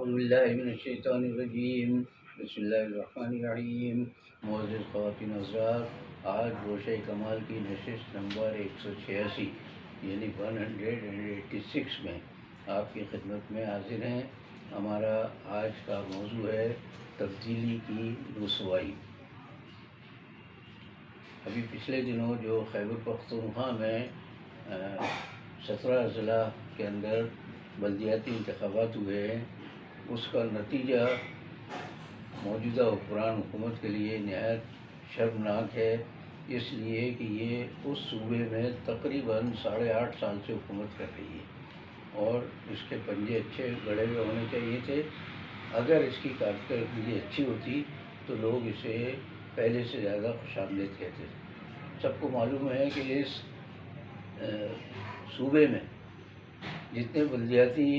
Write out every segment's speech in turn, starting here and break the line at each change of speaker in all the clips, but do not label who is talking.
اعوذ باللہ من الشیطان الرجیم، بسم اللہ الرحمن الرحیم۔ معزز خواتین حضرات، آج گوشہ کمال کی نشست نمبر 186 یعنی 186 میں آپ کی خدمت میں حاضر ہیں۔ ہمارا آج کا موضوع ہے تبدیلی کی رسوائی۔ ابھی پچھلے دنوں جو خیبر پختونخوا میں 17 اضلاع کے اندر بلدیاتی انتخابات ہوئے ہیں، اس کا نتیجہ موجودہ حکمران حکومت کے لیے نہایت شرمناک ہے، اس لیے کہ یہ اس صوبے میں تقریباً 8.5 سال سے حکومت کر رہی ہے اور اس کے پنجے اچھے گڑے ہوئے ہونے چاہیے تھے۔ اگر اس کی کارکردگی اچھی ہوتی تو لوگ اسے پہلے سے زیادہ خوش آمدید کہتے تھے۔ سب کو معلوم ہے کہ اس صوبے میں جتنے بلدیاتی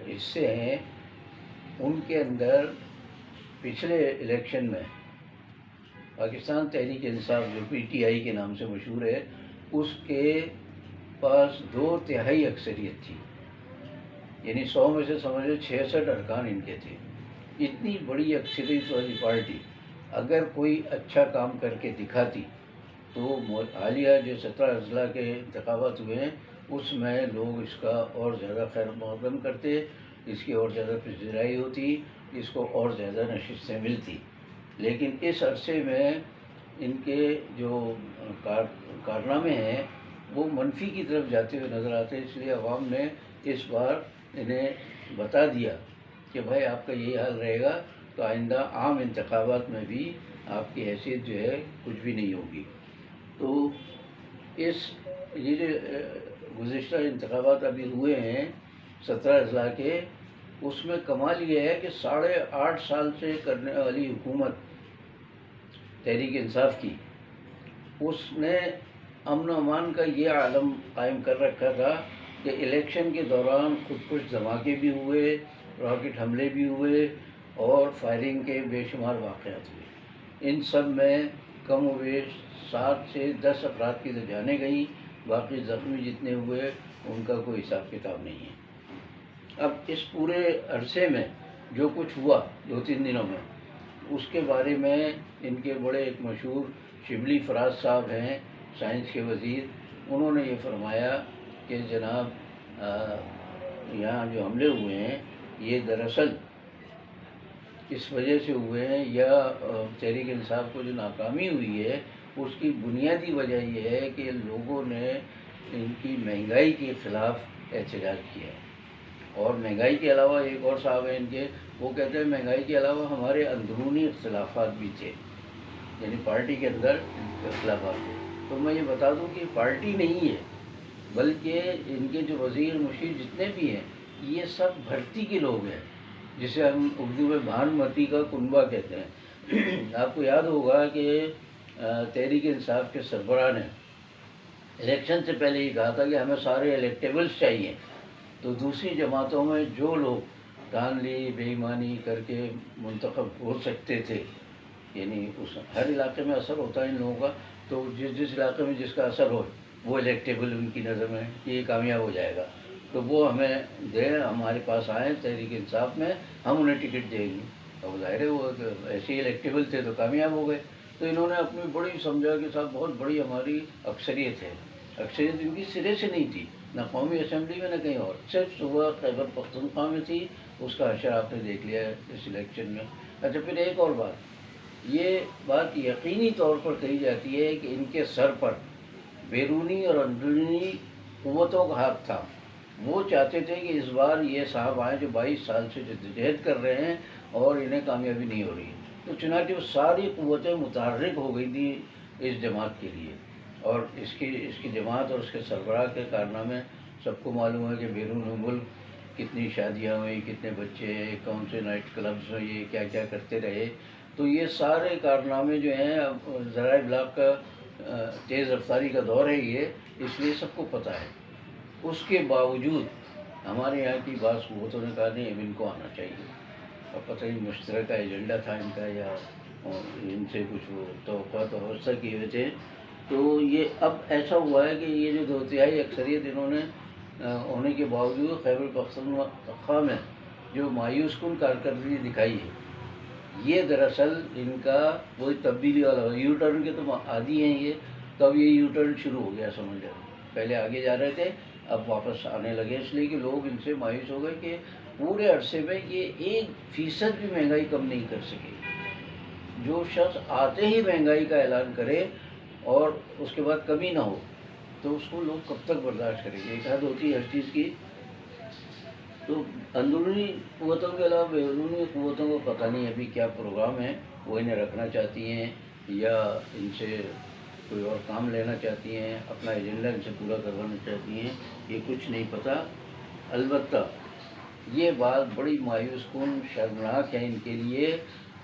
حصے ہیں ان کے اندر پچھلے الیکشن میں پاکستان تحریک انصاف جو PTI کے نام سے مشہور ہے، اس کے پاس 2/3 اکثریت تھی، یعنی 100 میں سے سمجھ لو 66 ارکان ان کے تھے۔ اتنی بڑی اکثریت والی پارٹی اگر کوئی اچھا کام کر کے دکھاتی تو حالیہ جو 17 اضلاع کے انتخابات ہوئے ہیں اس میں لوگ اس کا اور زیادہ خیر مقدم کرتے، اس کی اور زیادہ پذیرائی ہوتی، اس کو اور زیادہ نشستیں ملتی۔ لیکن اس عرصے میں ان کے جو کارنامے ہیں وہ منفی کی طرف جاتے ہوئے نظر آتے ہیں، اس لیے عوام نے اس بار انہیں بتا دیا کہ بھائی آپ کا یہ حال رہے گا تو آئندہ عام انتخابات میں بھی آپ کی حیثیت جو ہے کچھ بھی نہیں ہوگی۔ تو یہ جو گزشتہ انتخابات ابھی ہوئے ہیں 17 اضلاع کے، اس میں کمال یہ ہے کہ 8.5 سال سے کرنے والی حکومت تحریک انصاف کی، اس نے امن و امان کا یہ عالم قائم کر رکھا تھا کہ الیکشن کے دوران خودکش دھماکے بھی ہوئے، راکٹ حملے بھی ہوئے اور فائرنگ کے بے شمار واقعات ہوئے۔ ان سب میں کم و بیش 7 سے 10 افراد کی تو جانیں گئیں، باقی زخمی جتنے ہوئے ان کا کوئی حساب کتاب نہیں ہے۔ اب اس پورے عرصے میں جو کچھ ہوا 2-3 دنوں میں، اس کے بارے میں ان کے بڑے ایک مشہور شبلی فراز صاحب ہیں، سائنس کے وزیر، انہوں نے یہ فرمایا کہ جناب یہاں جو حملے ہوئے ہیں یہ دراصل اس وجہ سے ہوئے ہیں، یا تحریک انصاف کو جو ناکامی ہوئی ہے اس کی بنیادی وجہ یہ ہے کہ لوگوں نے ان کی مہنگائی کے خلاف احتجاج کیا ہے۔ اور مہنگائی کے علاوہ ایک اور صاحب ہیں ان کے، وہ کہتے ہیں مہنگائی کے علاوہ ہمارے اندرونی اختلافات بھی تھے، یعنی پارٹی کے اندر اختلافات تھے۔ تو میں یہ بتا دوں کہ پارٹی نہیں ہے، بلکہ ان کے جو وزیر مشیر جتنے بھی ہیں یہ سب بھرتی کے لوگ ہیں، جسے ہم اردو میں بھانمتی کا کنبہ کہتے ہیں۔ آپ کو یاد ہوگا کہ تحریک انصاف کے سربراہ نے الیکشن سے پہلے یہ کہا تھا کہ ہمیں سارے الیکٹیبلز چاہیے، تو دوسری جماعتوں میں جو لوگ دھاندلی بے ایمانی کر کے منتخب ہو سکتے تھے، یعنی اس ہر علاقے میں اثر ہوتا ہے ان لوگوں کا، تو جس علاقے میں جس کا اثر ہو وہ الیکٹیبل ان کی نظر میں یہ کامیاب ہو جائے گا، تو وہ ہمیں دیں، ہمارے پاس آئیں تحریک انصاف میں، ہم انہیں ٹکٹ دیں گے۔ اب ظاہر ہے وہ ایسے ہی الیکٹیبل تھے تو کامیاب ہو گئے۔ تو انہوں نے اپنی بڑی سمجھا کہ صاحب بہت بڑی ہماری اکثریت ہے، اکثریت ان کی سرے سے نہیں تھی، نہ قومی اسمبلی میں نہ کہیں اور، صرف صوبہ خیبر پختونخوا میں تھی، اس کا حشر آپ نے دیکھ لیا ہے اس الیکشن میں۔ اچھا، پھر ایک اور بات، یہ بات یقینی طور پر کہی جاتی ہے کہ ان کے سر پر بیرونی اور اندرونی قوتوں کا ہاتھ تھا۔ وہ چاہتے تھے کہ اس بار یہ صاحب آئیں جو 22 سال سے جدوجہد کر رہے ہیں اور انہیں کامیابی نہیں ہو رہی، تو چنانچہ وہ ساری قوتیں متحرک ہو گئی تھیں اس جماعت کے لیے، اور اس کی جماعت اور اس کے سربراہ کے کارنامے سب کو معلوم ہے کہ بیرون ملک کتنی شادیاں ہوئیں، کتنے بچے، کون سے نائٹ کلبز میں یہ کیا کیا کرتے رہے۔ تو یہ سارے کارنامے جو ہیں، ذرائع ابلاغ کا تیز رفتاری کا دور ہے یہ، اس لیے سب کو پتہ ہے۔ اس کے باوجود ہمارے یہاں کی بعض قوتوں نے کہا نہیں اب ان کو آنا چاہیے، اور پتہ نہیں مشترکہ ایجنڈا تھا ان کا یا ان سے کچھ وہ توقعات توسع کیے ہوئے تھے۔ تو یہ اب ایسا ہوا ہے کہ یہ جو 2/3 اکثریت انہوں نے ہونے کے باوجود خیبر پختونخوا میں جو مایوس کن کارکردگی دکھائی ہے، یہ دراصل ان کا وہی تبدیلی والا یو ٹرن کے تو عادی ہیں یہ، تو اب یہ یو ٹرن شروع ہو گیا سمجھ لو، پہلے آگے جا رہے تھے اب واپس آنے لگے، اس لیے کہ لوگ ان سے مایوس ہو گئے کہ پورے عرصے میں یہ 1% بھی مہنگائی کم نہیں کر سکے۔ جو شخص آتے ہی مہنگائی کا اعلان کرے اور اس کے بعد کمی نہ ہو تو اس کو لوگ کب تک برداشت کریں گے؟ ایک حد ہوتی ہے ہر چیز کی۔ تو اندرونی قوتوں کے علاوہ بیرونی قوتوں کو پتہ نہیں ابھی کیا پروگرام ہے، وہ انہیں رکھنا چاہتی ہیں یا ان سے کوئی اور کام لینا چاہتی ہیں، اپنا ایجنڈا ان سے پورا کروانا چاہتی ہیں، یہ کچھ نہیں پتہ۔ البتہ یہ بات بڑی مایوس کن شرمناک ہے ان کے لیے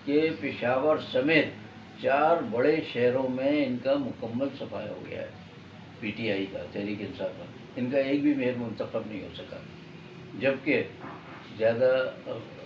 کہ پشاور سمیت 4 بڑے شہروں میں ان کا مکمل صفایا ہو گیا ہے، پی ٹی آئی کا، تحریک انصاف کا، ان کا ایک بھی میئر منتخب نہیں ہو سکا، جبکہ زیادہ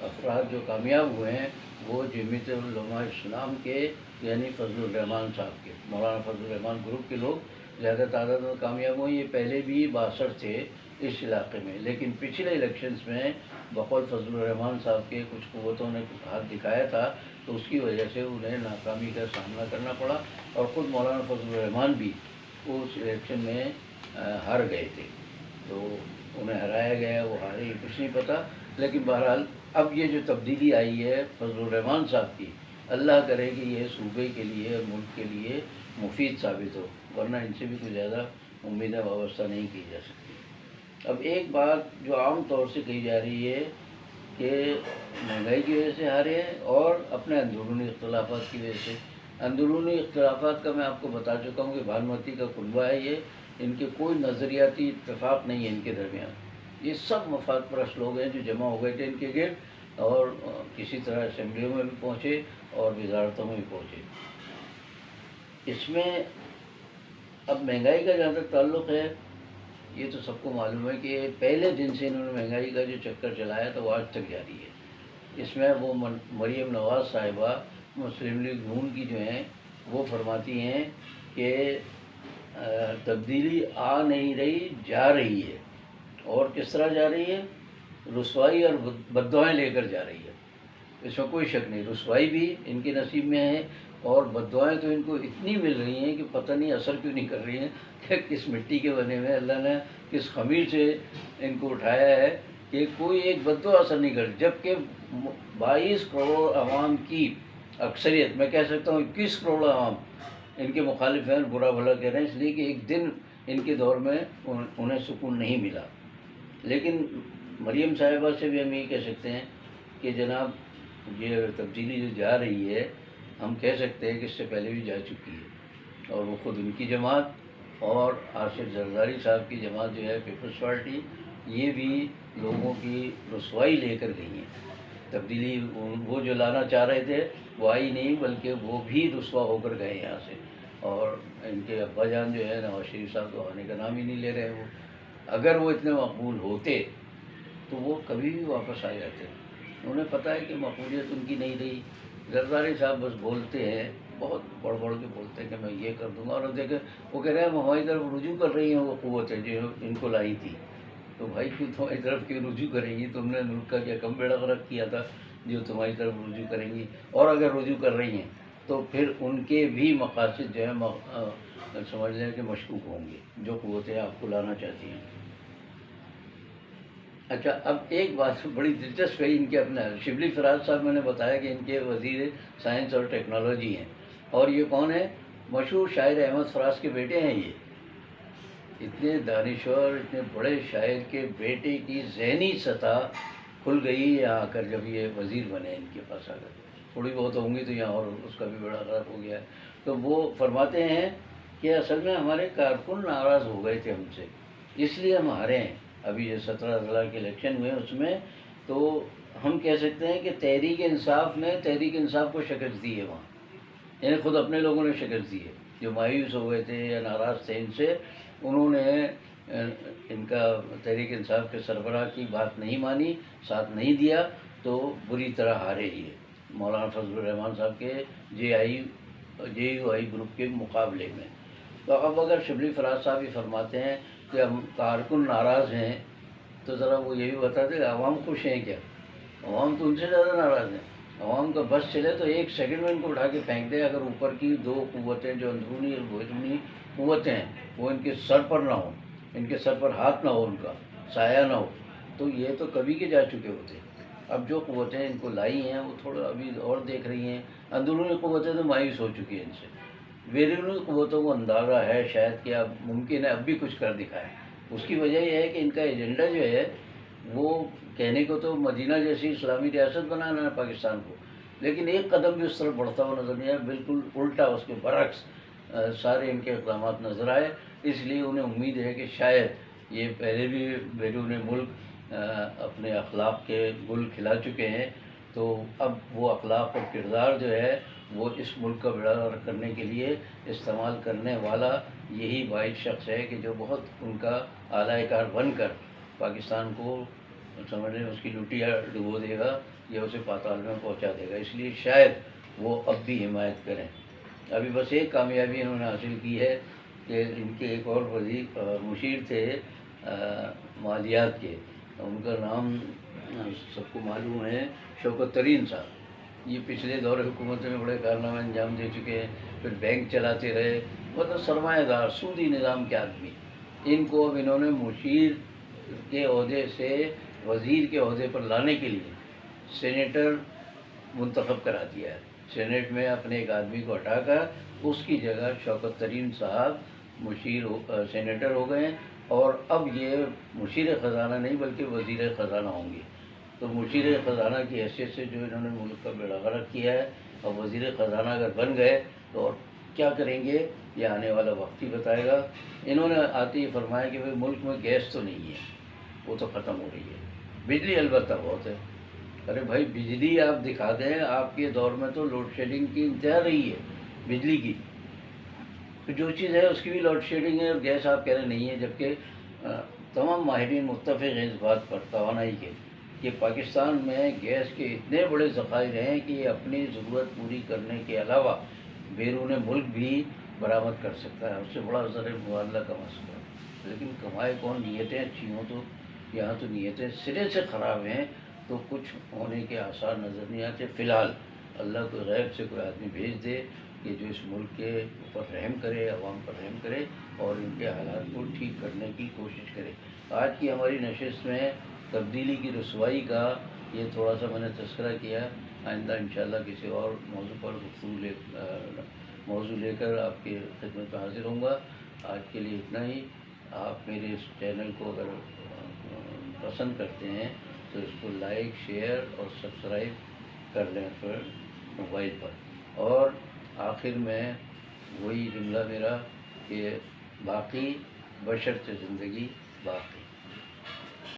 افراد جو کامیاب ہوئے ہیں وہ جمعیت علماء اسلام کے یعنی فضل الرحمان صاحب کے، مولانا فضل الرحمان گروپ کے لوگ زیادہ تعداد میں کامیاب ہوئے۔ یہ پہلے بھی 62 تھے اس علاقے میں، لیکن پچھلے الیکشنز میں بقول فضل الرحمان صاحب کے کچھ قوتوں نے ہاتھ دکھایا تھا، تو اس کی وجہ سے انہیں ناکامی کا سامنا کرنا پڑا، اور خود مولانا فضل الرحمان بھی اس الیکشن میں ہار گئے تھے، تو انہیں ہرایا گیا، وہ ہارے کچھ نہیں پتہ۔ لیکن بہرحال اب یہ جو تبدیلی آئی ہے فضل الرحمان صاحب کی، اللہ کرے کہ یہ صوبے کے لیے اور ملک کے لیے مفید ثابت ہو، ورنہ ان سے بھی کوئی زیادہ امیدیں وابستہ نہیں کی جا سکتی۔ اب ایک بات جو عام طور سے کہی جا رہی ہے کہ مہنگائی کی وجہ سے ہارے ہیں اور اپنے اندرونی اختلافات کی وجہ سے۔ اندرونی اختلافات کا میں آپ کو بتا چکا ہوں کہ بھانمتی کا کنبہ ہے یہ، ان کے کوئی نظریاتی اتفاق نہیں ہے ان کے درمیان، یہ سب مفاد پرست لوگ ہیں جو جمع ہو گئے تھے ان کے گرد، اور کسی طرح اسمبلیوں میں بھی پہنچے اور وزارتوں میں بھی پہنچے۔ اس میں اب مہنگائی کا جہاں تک تعلق ہے، یہ تو سب کو معلوم ہے کہ پہلے دن سے انہوں نے مہنگائی کا جو چکر چلایا تو وہ آج تک جاری ہے۔ اس میں وہ مریم نواز صاحبہ مسلم لیگ نون کی جو ہیں وہ فرماتی ہیں کہ تبدیلی آ نہیں رہی، جا رہی ہے، اور کس طرح جا رہی ہے؟ رسوائی اور بددعائیں لے کر جا رہی ہے، اس میں کوئی شک نہیں، رسوائی بھی ان کے نصیب میں ہے اور بددعائیں تو ان کو اتنی مل رہی ہیں کہ پتہ نہیں اثر کیوں نہیں کر رہی ہیں کہ کس مٹی کے بنے ہوئے اللہ نے کس خمیر سے ان کو اٹھایا ہے کہ کوئی ایک بددعا اثر نہیں کر، جبکہ 22 کروڑ عوام کی اکثریت، میں کہہ سکتا ہوں 21 کروڑ عوام ان کے مخالف ہیں، برا بھلا کہہ رہے ہیں، اس لیے کہ ایک دن ان کے دور میں انہیں سکون نہیں ملا۔ لیکن مریم صاحبہ سے بھی ہم یہ کہہ سکتے ہیں کہ جناب یہ تبدیلی جو جا رہی ہے، ہم کہہ سکتے ہیں کہ اس سے پہلے بھی جا چکی ہے، اور وہ خود ان کی جماعت اور آصف زرداری صاحب کی جماعت جو ہے پیپلز پارٹی، یہ بھی لوگوں کی رسوائی لے کر گئی ہیں۔ تبدیلی وہ جو لانا چاہ رہے تھے وہ آئی نہیں، بلکہ وہ بھی رسوا ہو کر گئے یہاں سے، اور ان کے ابا جان جو ہے نواز شریف صاحب تو آنے کا نام ہی نہیں لے رہے، وہ اگر وہ اتنے مقبول ہوتے تو وہ کبھی بھی واپس آ جاتے۔ انہیں پتہ ہے کہ مقبولیت ان کی نہیں رہی، زرداری صاحب بس بولتے ہیں، بہت بڑھ بڑھ کے بولتے ہیں کہ میں یہ کر دوں گا، اور دیکھیں وہ کہہ رہے ہیں ہم ہماری طرف رجوع کر رہی ہیں وہ قوتیں جو ان کو لائی تھی، تو بھائی کیوں تمہاری طرف کیوں رجوع کریں گی؟ تم نے ملک کا کیا کم بیڑا غرق کیا تھا جو تمہاری طرف رجوع کریں گی؟ اور اگر رجوع کر رہی ہیں تو پھر ان کے بھی مقاصد جو ہے سمجھ لیں کہ مشکوک ہوں گے، جو قوتیں آپ کو لانا چاہتی ہیں۔ اچھا، اب ایک بات بڑی دلچسپ ہے ان کے اپنا، شبلی فراز صاحب میں نے بتایا کہ ان کے وزیر سائنس اور ٹیکنالوجی ہیں، اور یہ کون ہے؟ مشہور شاعر احمد فراز کے بیٹے ہیں۔ یہ اتنے دانشور، اتنے بڑے شاعر کے بیٹے کی ذہنی سطح کھل گئی یہاں آ کر، جب یہ وزیر بنے ان کے پاس آ کر، تھوڑی بہت ہوں گی تو یہاں اور اس کا بھی بڑا خراب ہو گیا ہے۔ تو وہ فرماتے ہیں کہ اصل میں ہمارے کارکن ناراض ہو گئے تھے ہم سے، اس لیے ہم ہارے ہیں۔ ابھی یہ 17 اضلاع کے الیکشن ہوئے اس میں، تو ہم کہہ سکتے ہیں کہ تحریک انصاف نے تحریک انصاف کو شکست دی ہے وہاں، یعنی خود اپنے لوگوں نے شکست دی ہے، جو مایوس ہو گئے تھے یا ناراض تھے ان سے، انہوں نے ان کا تحریک انصاف کے سربراہ کی بات نہیں مانی، ساتھ نہیں دیا، تو بری طرح ہارے ہی ہے مولانا فضل الرحمان صاحب کے جے یو آئی گروپ کے مقابلے میں۔ تو اب اگر شبلی فراز صاحب ہی فرماتے ہیں کہ ہم کارکن ناراض ہیں، تو ذرا وہ یہ بھی بتا دیں عوام خوش ہیں کیا؟ عوام تو ان سے زیادہ ناراض ہیں. عوام کا بس چلے تو ایک سیکنڈ میں ان کو اٹھا کے پھینک دے. اگر اوپر کی دو قوتیں جو اندرونی اور بیرونی قوتیں ہیں وہ ان کے سر پر نہ ہوں، ان کے سر پر ہاتھ نہ ہو، ان کا سایہ نہ ہو، تو یہ تو کبھی کے جا چکے ہوتے. اب جو قوتیں ان کو لائی ہیں وہ تھوڑا ابھی اور دیکھ رہی ہیں. اندرونی قوتیں تو مایوس ہو چکی ہیں ان سے. بیرونی قوتوں کو اندازہ ہے شاید کہ اب ممکن ہے اب بھی کچھ کر دکھائیں. اس کی وجہ یہ ہے کہ ان کا ایجنڈا جو ہے وہ کہنے کو تو مدینہ جیسی اسلامی ریاست بنانا ہے پاکستان کو، لیکن ایک قدم بھی اس طرف بڑھتا ہوا نظر نہیں آیا. بالکل الٹا، اس کے برعکس سارے ان کے اقدامات نظر آئے. اس لیے انہیں امید ہے کہ شاید یہ پہلے بھی بیرون ملک اپنے اخلاق کے گل کھلا چکے ہیں، تو اب وہ اخلاق اور کردار جو ہے وہ اس ملک کا بیڑا غرق کرنے کے لیے استعمال کرنے والا یہی واحد شخص ہے کہ جو بہت ان کا اعلی کار بن کر پاکستان کو سمجھ لیں اس کی لٹیا ڈبو دے گا یا اسے پاتال میں پہنچا دے گا. اس لیے شاید وہ اب بھی حمایت کریں. ابھی بس ایک کامیابی انہوں نے حاصل کی ہے کہ ان کے ایک اور وزیر مشیر تھے مالیات کے، ان کا نام سب کو معلوم ہے، شوکت ترین صاحب. یہ پچھلے دور حکومت میں بڑے کارنامے انجام دے چکے ہیں، پھر بینک چلاتے رہے، مطلب سرمایہ دار سودی نظام کے آدمی. ان کو اب انہوں نے مشیر کے عہدے سے وزیر کے عہدے پر لانے کے لیے سینیٹر منتخب کرا دیا ہے. سینیٹ میں اپنے ایک آدمی کو ہٹا کر اس کی جگہ شوکت ترین صاحب سینیٹر ہو گئے ہیں، اور اب یہ مشیر خزانہ نہیں بلکہ وزیر خزانہ ہوں گے. تو مشیر خزانہ کی حیثیت سے جو انہوں نے ملک کا بیڑا غرق کیا ہے، اور وزیر خزانہ اگر بن گئے تو اور کیا کریں گے یہ آنے والا وقت ہی بتائے گا. انہوں نے آتے ہی فرمایا کہ بھائی ملک میں گیس تو نہیں ہے، وہ تو ختم ہو رہی ہے. بجلی البتہ بہت ہے. ارے بھائی بجلی آپ دکھا دیں، آپ کے دور میں تو لوڈ شیڈنگ کی انتہا رہی ہے بجلی کی. تو جو چیز ہے اس کی بھی لوڈ شیڈنگ ہے، اور گیس آپ کہہ رہے نہیں ہے. جبکہ تمام ماہرین متفق ہیں اس بات پر توانائی کے کہ پاکستان میں گیس کے اتنے بڑے ذخائر ہیں کہ یہ اپنی ضرورت پوری کرنے کے علاوہ بیرون ملک بھی برآمد کر سکتا ہے. اس سے بڑا ذریعہ مبادلہ کما سکتا ہے. لیکن کمائے کون؟ نیتیں اچھی ہوں تو. یہاں تو نیتیں سرے سے خراب ہیں، تو کچھ ہونے کے آثار نظر نہیں آتے. فی الحال اللہ کو غیب سے کوئی آدمی بھیج دے کہ جو اس ملک کے اوپر رحم کرے، عوام پر رحم کرے اور ان کے حالات کو ٹھیک کرنے کی کوشش کرے. آج کی ہماری نشست میں تبدیلی کی رسوائی کا یہ تھوڑا سا میں نے تذکرہ کیا. آئندہ انشاءاللہ کسی اور موضوع پر موضوع لے کر آپ کی خدمت میں حاضر ہوں گا. آج کے لیے اتنا ہی. آپ میرے اس چینل کو اگر پسند کرتے ہیں تو اس کو لائک، شیئر اور سبسکرائب کر لیں پھر موبائل پر. اور آخر میں وہی جملہ میرا کہ باقی بشرط زندگی باقی.